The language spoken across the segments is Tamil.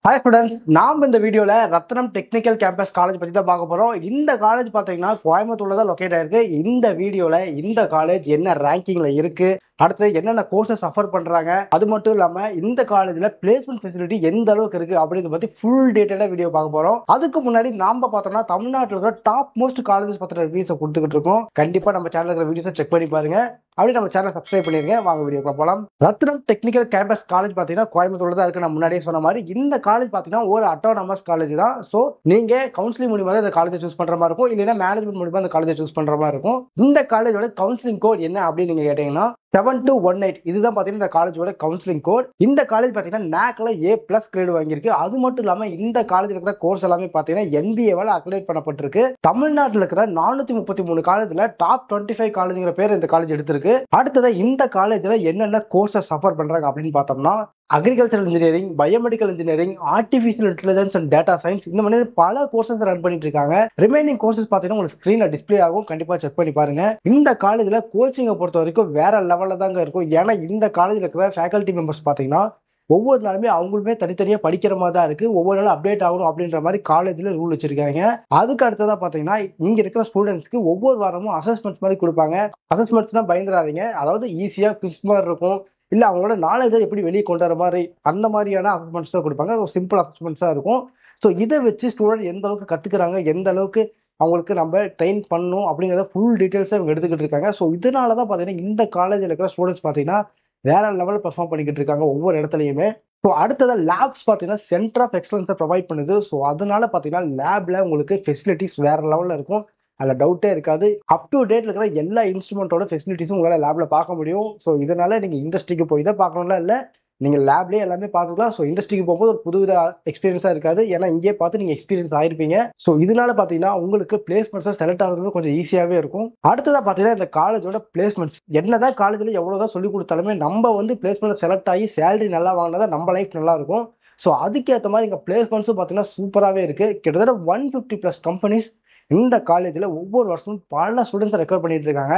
Hi students, நாம் இந்த வீடியோல ரத்னம் டெக்னிக்கல் கேம்பஸ் காலேஜ் பத்தி தான் பார்க்க போறோம். இந்த காலேஜ் பாத்தீங்கன்னா கோயம்புத்தூர்ல தான் லொகேட் ஆயிருக்கு. இந்த வீடியோல இந்த காலேஜ் என்ன ரேங்கிங்ல இருக்கு, அடுத்து என்னென்ன கோர்சஸ் அஃபர் பண்றாங்க, அது மட்டும் இல்லாம இந்த காலேஜ்ல பிளேஸ்மெண்ட் ஃபெசிலிட்டி எந்த அளவுக்கு இருக்கு அப்படிங்கறத பத்தி ஃபுல் டீடைலா வீடியோ பார்க்க போறோம். அதுக்கு முன்னாடி நாம பார்த்தோம்னா தமிழ்நாட்டில் இருக்கிற டாப் மோஸ்ட் காலேஜஸ் பத்தின ரிவ்யூஸை கொடுத்துக்கிட்டு இருக்கோம். கண்டிப்பா நம்ம சேனல்ல இருக்கிற வீடியோஸை செக் பண்ணி பாருங்க. அப்படியே நம்ம சேனல் சப்ஸ்கிரைப் பண்ணிருங்க. வாங்க வீடியோ போலாம். ரத்னம் டெக்னிக்கல் கேம்பஸ் காலேஜ் பாத்தீங்கன்னா கோயம்புத்தூர்ல தான் இருக்கு. நான் முன்னாடியே சொன்ன மாதிரி இந்த காலேஜ் பாத்தீங்கன்னா ஒரு அட்டானமஸ் காலேஜ் தான். சோ நீங்க கவுன்சிலிங் மூலமா இந்த காலேஜ் சூஸ் பண்ற மாதிரி இருக்கும், இல்லைன்னா மேனேஜ்மெண்ட் மூலமா இந்த காலேஜ் சூஸ் பண்ற மாதிரி இருக்கும். இந்த காலேஜோட கவுன்சிலிங் கோட் என்ன அப்படின்னு நீங்க கேட்டீங்கன்னா 7218 இதுதான் பாத்தீங்கன்னா இந்த காலேஜோட கவுன்சிலிங் கோட். இந்த காலேஜ் பாத்தீங்கன்னா NACல A+ கிரேட் வாங்கியிருக்கு. அது மட்டும் இல்லாம இந்த காலேஜ்ல இருக்கிற கோர்ஸ் எல்லாமே பாத்தீங்கன்னா NBA-வால அக்ரிடேட் பண்ணப்பட்டிருக்கு. தமிழ்நாட்டில் இருக்கிற 433 காலேஜ்ல டாப் 25 காலேஜ்ங்கிற பேர் இந்த காலேஜ் எடுத்திருக்கு. அடுத்தது இந்த காலேஜ்ல என்னென்ன கோர்சஸ் சஃபர் பண்றாங்க அப்படின்னு பார்த்தோம்னா agriculture engineering, biomedical engineering, artificial intelligence and data science, இந்த மாதிரி பல கோர்சஸ் ரன் பண்ணிட்டு இருக்காங்க. ரிமைனிங் கோர்சஸ் பாத்தீங்கன்னா உங்களுக்கு ஸ்கிரீன்ல டிஸ்பிளே ஆகும், கண்டிப்பா செக் பண்ணி பாருங்க. இந்த காலேஜ்ல கோச்சிங்கை பொறுத்த வரைக்கும் வேற லெவல்ல தாங்க இருக்கும். ஏன்னா இந்த காலேஜ்ல இருக்கிற ஃபேக்கல்டி மெம்பர்ஸ் பாத்தீங்கன்னா ஒவ்வொரு நாளுமே அவங்களுமே தனித்தனியா படிக்கிற மாதிரி தான் இருக்கு. ஒவ்வொரு நாளும் அப்டேட் ஆகணும் அப்படின்ற மாதிரி காலேஜ்ல ரூல் வச்சிருக்காங்க. அதுக்கு அடுத்ததா பாத்தீங்கன்னா இங்க இருக்கிற ஸ்டூடெண்ட்ஸ்க்கு ஒவ்வொரு வாரமும் அசஸ்மெண்ட்ஸ் மாதிரி கொடுப்பாங்க. அசஸ்மெண்ட்ஸ் தான் பயந்துடாதீங்க, அதாவது ஈஸியா குவிஸ் மாதிரி இருக்கும், இல்ல அவங்களோட நாலேஜை எப்படி வெளியே கொண்டு வர மாதிரி அந்த மாதிரியான அசஸ்மெண்ட்ஸ் தான் கொடுப்பாங்க. சிம்பிள் அசஸ்மெண்ட்ஸா இருக்கும். ஸோ இதை வச்சு ஸ்டூடெண்ட் எந்த அளவுக்கு கத்துக்கிறாங்க, எந்த அளவுக்கு அவங்களுக்கு நம்ம ட்ரெயின் பண்ணணும் அப்படிங்கிறத ஃபுல் டீட்டெயில்ஸாக இவங்க எடுத்துக்கிட்டு இருக்காங்க. ஸோ இதனால தான் பார்த்தீங்கன்னா இந்த காலேஜில் இருக்கிற ஸ்டூடெண்ட்ஸ் பார்த்தீங்கன்னா வேற லெவலில் பெர்ஃபார்ம் பண்ணிக்கிட்டு இருக்காங்க ஒவ்வொரு இடத்துலையுமே. ஸோ அடுத்ததான் லேப்ஸ் பார்த்தீங்கன்னா சென்டர் ஆஃப் எக்ஸலன்ஸை ப்ரொவைட் பண்ணுது. ஸோ அதனால பார்த்தீங்கன்னா லேப்ல உங்களுக்கு ஃபெசிலிட்டிஸ் வேற லெவலில் இருக்கும், அதில் டவுட்டே இருக்காது. அப் டு டேட்ல இருக்கிற எல்லா இன்ஸ்ட்ருமெண்ட்டோட ஃபெசிலிட்டிஸும் உங்களால் லேப்ல பார்க்க முடியும். ஸோ இதனால நீங்க இண்டஸ்ட்ரிக்கு போய் தான் பார்க்கணும்லாம் இல்லை, நீங்க லேப்லேயே எல்லாமே பார்த்துக்கலாம். ஸோ இண்டஸ்ட்ரிக்கு போகும்போது ஒரு புதுவித எக்ஸ்பீரியன்ஸா இருக்காது, ஏன்னா இங்கே பார்த்து நீங்க எக்ஸ்பீரியன்ஸ் ஆயிருப்பீங்க. ஸோ இதனால பார்த்தீங்கன்னா உங்களுக்கு பிளேஸ்மெண்ட்ஸ் செலக்ட் ஆகுறது கொஞ்சம் ஈஸியாவே இருக்கும். அடுத்ததா பார்த்தீங்கன்னா இந்த காலேஜோட பிளேஸ்மெண்ட்ஸ் என்னதான் காலேஜ்ல எவ்வளவுதான் சொல்லி கொடுத்தாலுமே நம்ம வந்து பிளேஸ்மெண்ட் செலக்ட் ஆகி சேலரி நல்லா வாங்கினா நம்ம லைஃப் நல்லா இருக்கும். ஸோ அதுக்கேற்ற மாதிரி இங்க பிளேஸ்மெண்ட்ஸும் பார்த்தீங்கன்னா சூப்பராகவே இருக்கு. கிட்டத்தட்ட 150+ கம்பெனிஸ் இந்த காலேஜ்ல ஒவ்வொரு வருஷமும் பல ஸ்டூடெண்ட்ஸ் ரெக்கவர் பண்ணிட்டு இருக்காங்க.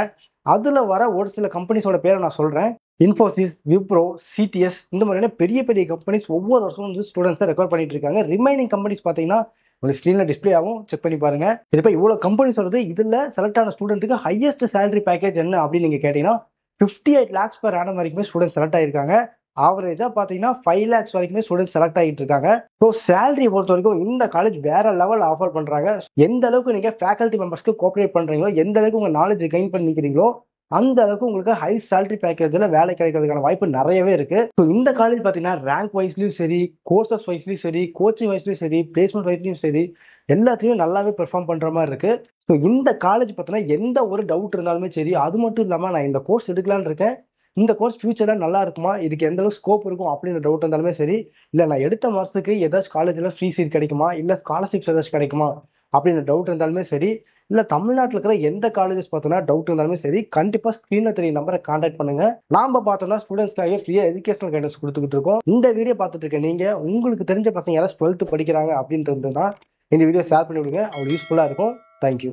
அதுல வர ஒரு சில கம்பெனிஸோட பேரை நான் சொல்றேன். இன்ஃபோசிஸ், விப்ரோ, சிடிஎஸ், இந்த மாதிரியான பெரிய பெரிய கம்பெனிஸ் ஒவ்வொரு வருஷமும் வந்து ஸ்டூடெண்ட்ஸை ரெக்கவர் பண்ணிட்டு இருக்காங்க. ரிமைனிங் கம்பெனிஸ் பார்த்தீங்கன்னா ஒரு ஸ்க்ரீன்ல டிஸ்பிளே ஆகும், செக் பண்ணி பாருங்க. இப்போ இவ்வளவு கம்பெனிஸ் வருது, இதுல செலக்ட் ஆன ஸ்டூடெண்ட்டுக்கு ஹையஸ்ட் சேலரி பேக்கேஜ் என்ன அப்படின்னு நீங்க கேட்டீங்கன்னா 58 lakhs per annum வரைக்குமே ஸ்டூடெண்ட் செலக்ட் ஆயிருக்காங்க. ஆவரேஜா பாத்தீங்கன்னா 5 lakhs வரைக்குமே ஸ்டூடெண்ட் செலக்ட் ஆகிட்டு இருக்காங்க. ஸோ சேலரி பொறுத்த வரைக்கும் இந்த காலேஜ் வேற லெவல் ஆஃபர் பண்றாங்க. எந்த அளவுக்கு நீங்க ஃபேக்கல்டி மெம்பர்ஸ்க்கு கோஆபரேட் பண்றீங்களோ, எந்த அளவுக்கு உங்க நாலேஜ் கெயின் பண்ணிக்கிறீங்களோ, அந்த அளவுக்கு உங்களுக்கு ஹை சேலரி பேக்கேஜ்ல வேலை கிடைக்கிறதுக்கான வாய்ப்பு நிறையவே இருக்கு. ஸோ இந்த காலேஜ் பாத்தீங்கன்னா ரேங்க் வைஸ்லயும் சரி, கோர்சஸ் வைஸ்லயும் சரி, கோச்சிங் வைஸ்லயும் சரி, பிளேஸ்மெண்ட் வைஸ்லயும் சரி, எல்லாத்தையும் நல்லாவே பெர்ஃபார்ம் பண்ற மாதிரி இருக்கு. ஸோ இந்த காலேஜ் பார்த்தீங்கன்னா எந்த ஒரு டவுட் இருந்தாலுமே சரி, அது மட்டும் இல்லாம நான் இந்த கோர்ஸ் எடுக்கலான்னு இருக்கேன், இந்த கோர்ஸ் ஃபியூச்சர்ல நல்லா இருக்குமா, இதுக்கு எந்த அளவுக்கு ஸ்கோப் இருக்கும் அப்படின்ற டவுட் இருந்தாலுமே சரி, இல்ல நான் எடுத்த மாசத்துக்கு ஏதாச்சும் காலேஜ்ல ஃப்ரீ சீட் கிடைக்குமா, இல்ல ஸ்காலர்ஷிப்ஸ் ஏதாச்சும் கிடைக்குமா அப்படின்ற டவுட் இருந்தாலுமே சரி, இல்ல தமிழ்நாட்டில் இருக்கிற எந்த காலேஜஸ் பார்த்தோம்னா டவுட் இருந்தாலுமே சரி, கண்டிப்பா ஸ்கிரீன்ல தெரிய நம்பரை கான்டாக்ட் பண்ணுங்க. நாம பார்த்தோம்னா ஸ்டூடெண்ட்ஸ்க்காக ஃப்ரீயா எஜுகேஷனல் கைடன்ஸ் கொடுத்துக்கிட்டு இருக்கோம். இந்த வீடியோ பார்த்துட்டு இருக்க நீங்க உங்களுக்கு தெரிஞ்ச பசங்க யாராவது 12th படிக்கிறாங்க அப்படின்ட்டு இருந்ததுன்னா இந்த வீடியோ ஷேர் பண்ணி விடுங்க, அவங்க யூஸ்ஃபுல்லா இருக்கும். தேங்க்யூ.